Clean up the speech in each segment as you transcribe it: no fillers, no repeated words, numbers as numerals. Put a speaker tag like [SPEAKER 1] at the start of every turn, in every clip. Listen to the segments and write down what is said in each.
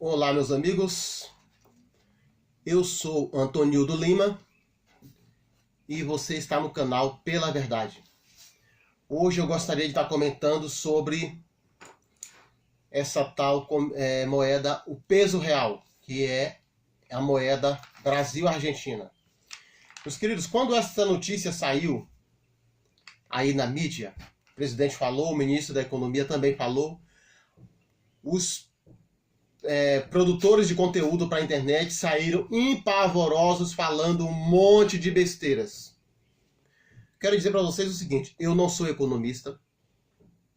[SPEAKER 1] Olá, meus amigos. Eu sou Antonildo Lima e você está no canal Pela Verdade. Hoje eu gostaria de estar comentando sobre essa tal moeda, o peso real, que é a moeda Brasil-Argentina. Meus queridos, quando essa notícia saiu aí na mídia, o presidente falou, o ministro da Economia também falou, os produtores de conteúdo para a internet saíram empavorosos falando um monte de besteiras. Quero dizer para vocês o seguinte: eu não sou economista,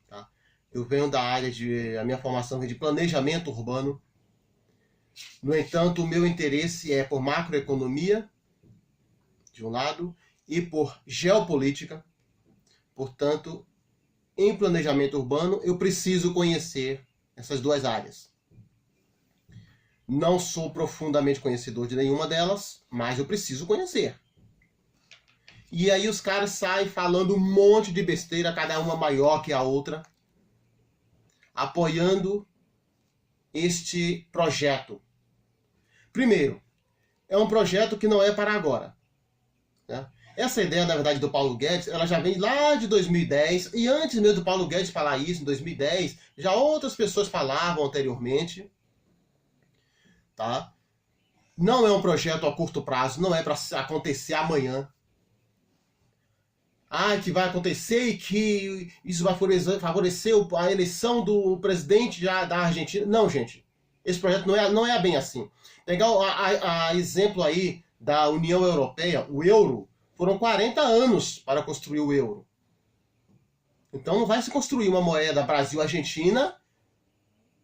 [SPEAKER 1] tá? Eu venho da área a minha formação vem de planejamento urbano. No entanto, o meu interesse é por macroeconomia, de um lado, e por geopolítica. Portanto, em planejamento urbano, eu preciso conhecer essas duas áreas. Não sou profundamente conhecedor de nenhuma delas, mas eu preciso conhecer. E aí os caras saem falando um monte de besteira, cada uma maior que a outra, apoiando este projeto. Primeiro, é um projeto que não é para agora, né? Essa ideia, na verdade, do Paulo Guedes, ela já vem lá de 2010, e antes mesmo do Paulo Guedes falar isso, em 2010, já outras pessoas falavam anteriormente. Tá? Não é um projeto a curto prazo, não é para acontecer amanhã. Que vai acontecer e que isso vai favorecer a eleição do presidente da Argentina. Não, gente. Esse projeto não é bem assim. Pegar a exemplo aí da União Europeia, o euro, foram 40 anos para construir o euro. Então não vai se construir uma moeda Brasil-Argentina.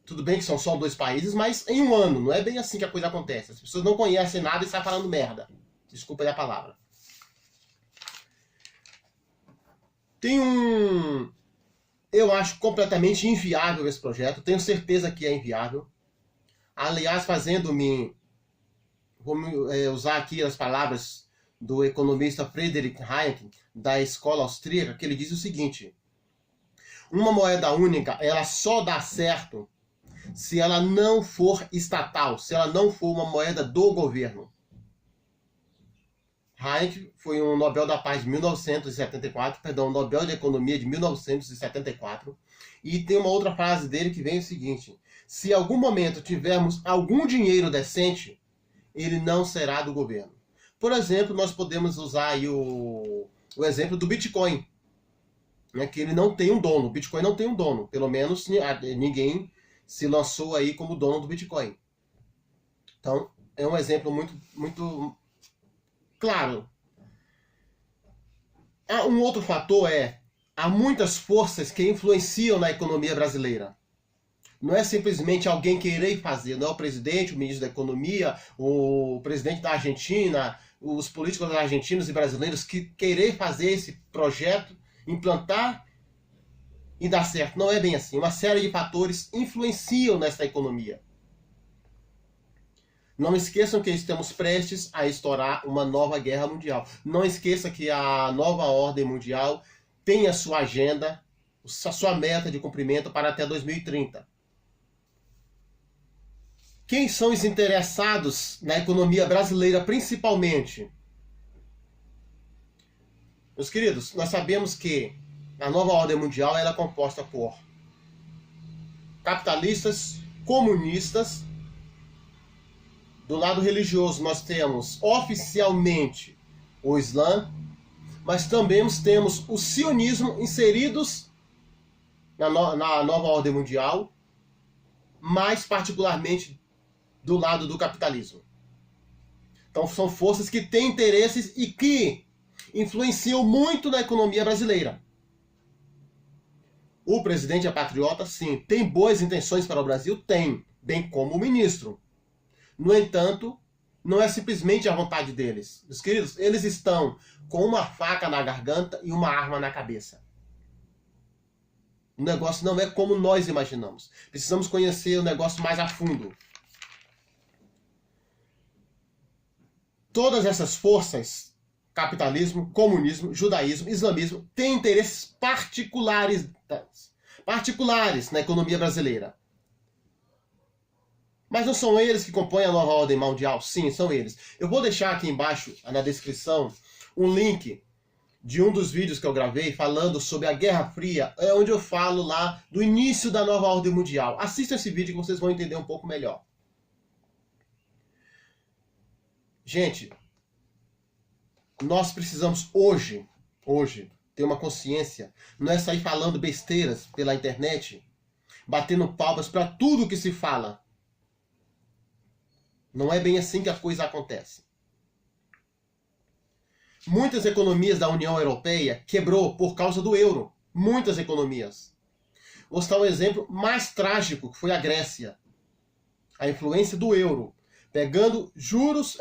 [SPEAKER 1] Tudo bem que são só dois países, mas em um ano. Não é bem assim que a coisa acontece. As pessoas não conhecem nada e saem falando merda. Desculpa aí a palavra. Eu acho completamente inviável esse projeto. Tenho certeza que é inviável. Aliás, vou usar aqui as palavras do economista Friedrich Hayek, da escola austríaca, que ele diz o seguinte: uma moeda única, ela só dá certo se ela não for estatal, se ela não for uma moeda do governo. Hayek foi um Nobel da Paz de 1974, Nobel de Economia de 1974, e tem uma outra frase dele que vem o seguinte: se em algum momento tivermos algum dinheiro decente, ele não será do governo. Por exemplo, nós podemos usar aí o exemplo do Bitcoin, né, que ele não tem um dono. O Bitcoin não tem um dono, pelo menos ninguém se lançou aí como dono do Bitcoin. Então, é um exemplo muito claro. Um outro fator há muitas forças que influenciam na economia brasileira. Não é simplesmente alguém querer fazer, não é o presidente, o ministro da Economia, o presidente da Argentina, os políticos argentinos e brasileiros que querer fazer esse projeto, implantar e dar certo. Não é bem assim. Uma série de fatores influenciam nessa economia. Não esqueçam que estamos prestes a estourar uma nova guerra mundial. Não esqueça que a nova ordem mundial tem a sua agenda, a sua meta de cumprimento para até 2030. Quem são os interessados na economia brasileira, principalmente? Meus queridos, nós sabemos que a nova ordem mundial ela é composta por capitalistas, comunistas. Do lado religioso nós temos oficialmente o Islã, mas também temos o sionismo inseridos na nova ordem mundial, mais particularmente do lado do capitalismo. Então são forças que têm interesses e que influenciam muito na economia brasileira. O presidente é patriota, sim. Tem boas intenções para o Brasil? Tem. Bem como o ministro. No entanto, não é simplesmente a vontade deles. Meus queridos, eles estão com uma faca na garganta e uma arma na cabeça. O negócio não é como nós imaginamos. Precisamos conhecer o negócio mais a fundo. Todas essas forças, capitalismo, comunismo, judaísmo, islamismo, têm interesses particulares na economia brasileira. Mas não são eles que compõem a nova ordem mundial? Sim, são eles. Eu vou deixar aqui embaixo, na descrição, um link de um dos vídeos que eu gravei falando sobre a Guerra Fria, onde eu falo lá do início da nova ordem mundial. Assistam esse vídeo que vocês vão entender um pouco melhor. Gente, nós precisamos hoje, ter uma consciência. Não é sair falando besteiras pela internet, batendo palmas para tudo que se fala. Não é bem assim que a coisa acontece. Muitas economias da União Europeia quebrou por causa do euro. Muitas economias. Vou citar um exemplo mais trágico, que foi a Grécia. A influência do euro. Pegando juros,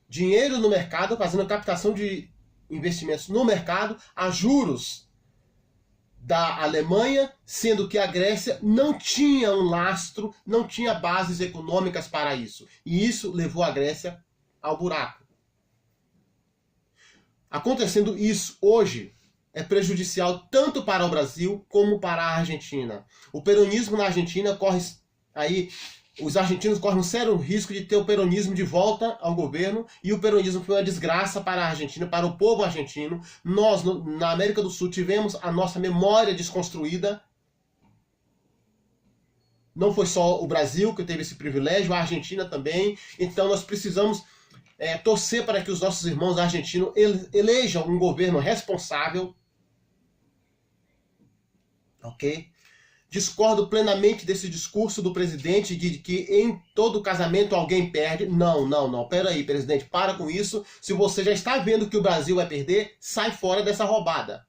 [SPEAKER 1] dinheiro no mercado, fazendo captação de investimentos no mercado a juros da Alemanha, sendo que a Grécia não tinha um lastro, não tinha bases econômicas para isso. E isso levou a Grécia ao buraco. Acontecendo isso hoje é prejudicial tanto para o Brasil como para a Argentina. O peronismo na Argentina corre aí, os argentinos correm um sério risco de ter o peronismo de volta ao governo, e o peronismo foi uma desgraça para a Argentina, para o povo argentino. Nós, na América do Sul, tivemos a nossa memória desconstruída. Não foi só o Brasil que teve esse privilégio, a Argentina também. Então nós precisamos torcer para que os nossos irmãos argentinos elejam um governo responsável. Ok? Discordo plenamente desse discurso do presidente de que em todo casamento alguém perde. Não. Pera aí, presidente, para com isso. Se você já está vendo que o Brasil vai perder, sai fora dessa roubada.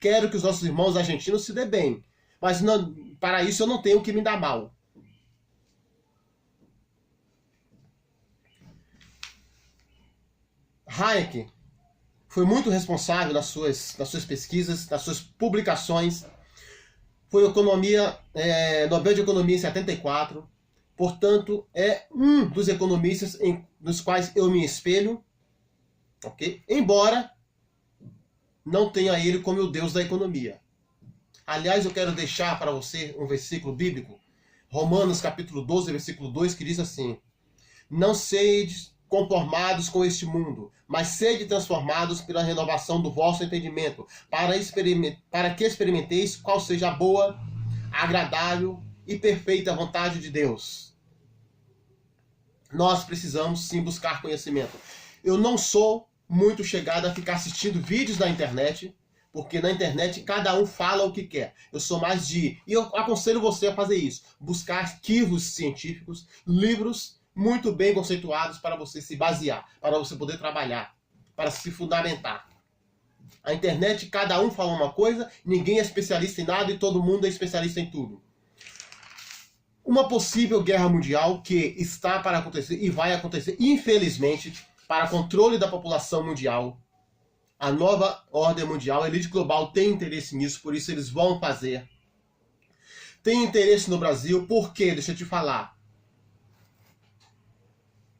[SPEAKER 1] Quero que os nossos irmãos argentinos se dê bem. Mas não, para isso eu não tenho que me dar mal. Hayek foi muito responsável nas suas pesquisas, nas suas publicações. Foi Nobel de Economia em 74. Portanto, é um dos economistas nos quais eu me espelho. Okay? Embora não tenha ele como o Deus da economia. Aliás, eu quero deixar para você um versículo bíblico. Romanos capítulo 12, versículo 2, que diz assim: não sede conformados com este mundo, mas sede transformados pela renovação do vosso entendimento, para que experimenteis qual seja a boa, agradável e perfeita vontade de Deus. Nós precisamos sim buscar conhecimento. Eu não sou muito chegado a ficar assistindo vídeos na internet, porque na internet cada um fala o que quer. Eu sou mais e eu aconselho você a fazer isso, buscar arquivos científicos, livros muito bem conceituados para você se basear, para você poder trabalhar, para se fundamentar. A internet, cada um fala uma coisa, ninguém é especialista em nada e todo mundo é especialista em tudo. Uma possível guerra mundial que está para acontecer e vai acontecer, infelizmente, para controle da população mundial. A nova ordem mundial, a elite global tem interesse nisso, por isso eles vão fazer. Tem interesse no Brasil, por quê? Deixa eu te falar.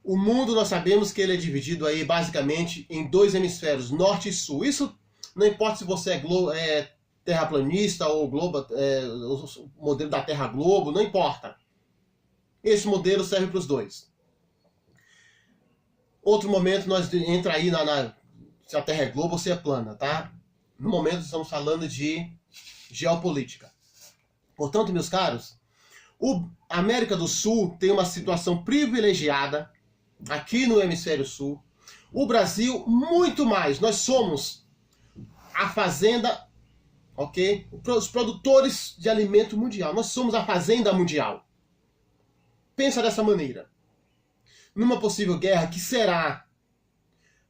[SPEAKER 1] O mundo, nós sabemos que ele é dividido aí basicamente em dois hemisférios, norte e sul. Isso não importa se você é terraplanista ou o modelo da Terra Globo, não importa. Esse modelo serve para os dois. Outro momento nós entra aí se a Terra é globo ou se é plana, tá? No momento estamos falando de geopolítica. Portanto, meus caros, a América do Sul tem uma situação privilegiada aqui no hemisfério sul. O Brasil, muito mais. Nós somos a fazenda, ok? Os produtores de alimento mundial. Nós somos a fazenda mundial. Pensa dessa maneira. Numa possível guerra, que será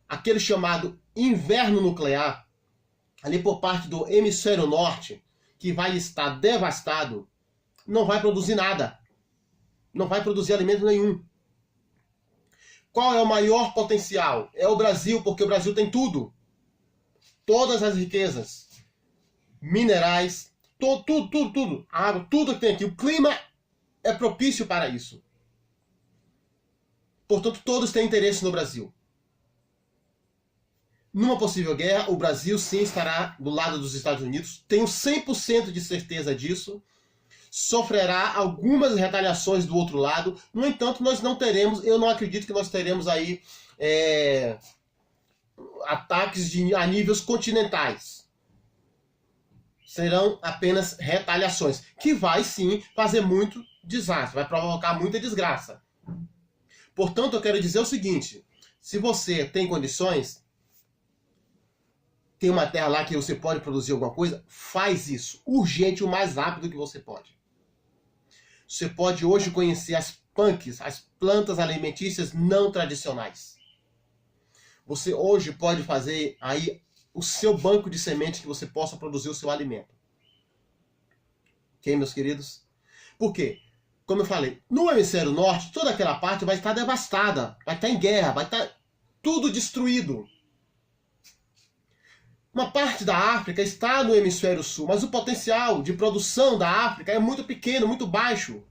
[SPEAKER 1] aquele chamado inverno nuclear, ali por parte do hemisfério norte, que vai estar devastado, não vai produzir nada. Não vai produzir alimento nenhum. Qual é o maior potencial? É o Brasil, porque o Brasil tem tudo. Todas as riquezas. Minerais, tudo. A água, tudo que tem aqui. O clima é propício para isso. Portanto, todos têm interesse no Brasil. Numa possível guerra, o Brasil sim estará do lado dos Estados Unidos. Tenho 100% de certeza disso. sofrerá algumas retaliações do outro lado. No entanto, nós não teremos, eu não acredito que nós teremos aí ataques a níveis continentais. Serão apenas retaliações, que vai sim fazer muito desastre, vai provocar muita desgraça. Portanto, eu quero dizer o seguinte: se você tem condições, tem uma terra lá que você pode produzir alguma coisa, faz isso, urgente, o mais rápido que você pode. Você pode hoje conhecer as punks, as plantas alimentícias não tradicionais. Você hoje pode fazer aí o seu banco de sementes que você possa produzir o seu alimento. Ok, meus queridos? Por quê? Como eu falei, no hemisfério norte, toda aquela parte vai estar devastada, vai estar em guerra, vai estar tudo destruído. Uma parte da África está no hemisfério sul, mas o potencial de produção da África é muito pequeno, muito baixo.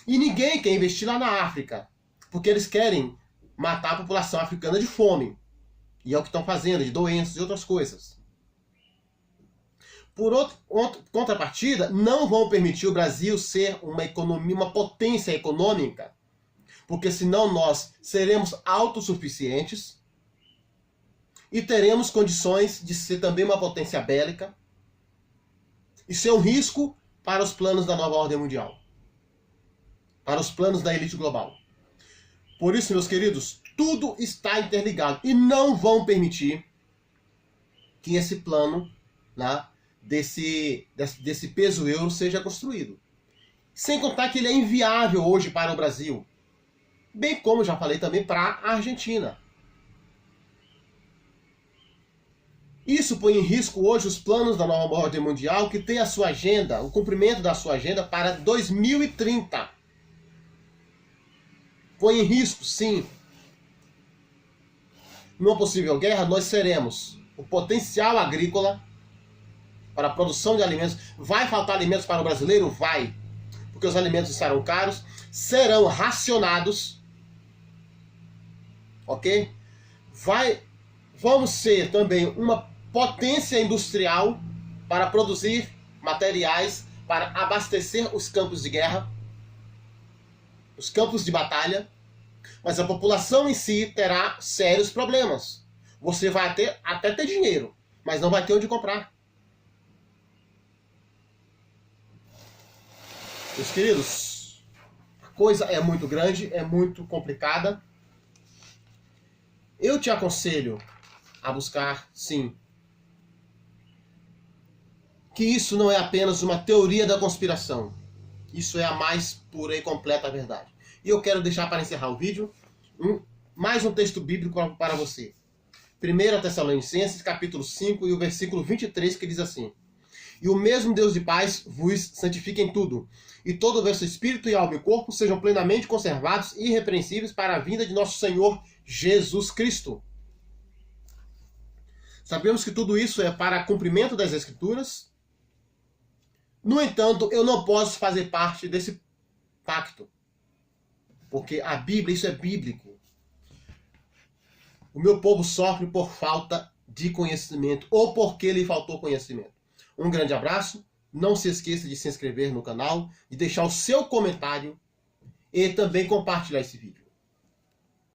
[SPEAKER 1] E ninguém quer investir lá na África, porque eles querem matar a população africana de fome. E é o que estão fazendo, de doenças e outras coisas. Por contrapartida, não vão permitir o Brasil ser uma economia, uma potência econômica, porque senão nós seremos autossuficientes e teremos condições de ser também uma potência bélica e ser um risco para os planos da nova ordem mundial, para os planos da elite global. Por isso, meus queridos, tudo está interligado e não vão permitir que esse plano, né, desse peso euro seja construído. Sem contar que ele é inviável hoje para o Brasil, bem como já falei também para a Argentina. Isso põe em risco hoje os planos da nova ordem mundial, que tem a sua agenda, o cumprimento da sua agenda para 2030. Põe em risco, sim. Numa possível guerra, nós seremos o potencial agrícola para a produção de alimentos. Vai faltar alimentos para o brasileiro? Vai. Porque os alimentos estarão caros, serão racionados. Ok? Vamos ser também uma potência industrial para produzir materiais para abastecer os campos de guerra, os campos de batalha, mas a população em si terá sérios problemas. Você vai até ter dinheiro, mas não vai ter onde comprar. Meus queridos, a coisa é muito grande, é muito complicada. Eu te aconselho a buscar, sim, que isso não é apenas uma teoria da conspiração. Isso é a mais pura e completa verdade. E eu quero deixar para encerrar o vídeo mais um texto bíblico para você. 1 Tessalonicenses, capítulo 5 e o versículo 23, que diz assim: E o mesmo Deus de paz vos santifique em tudo, e todo o vosso espírito e alma e corpo sejam plenamente conservados e irrepreensíveis para a vinda de nosso Senhor Jesus Cristo. Sabemos que tudo isso é para cumprimento das Escrituras. No entanto, eu não posso fazer parte desse pacto, porque a Bíblia, isso é bíblico. O meu povo sofre por falta de conhecimento, ou porque lhe faltou conhecimento. Um grande abraço, não se esqueça de se inscrever no canal, de deixar o seu comentário e também compartilhar esse vídeo.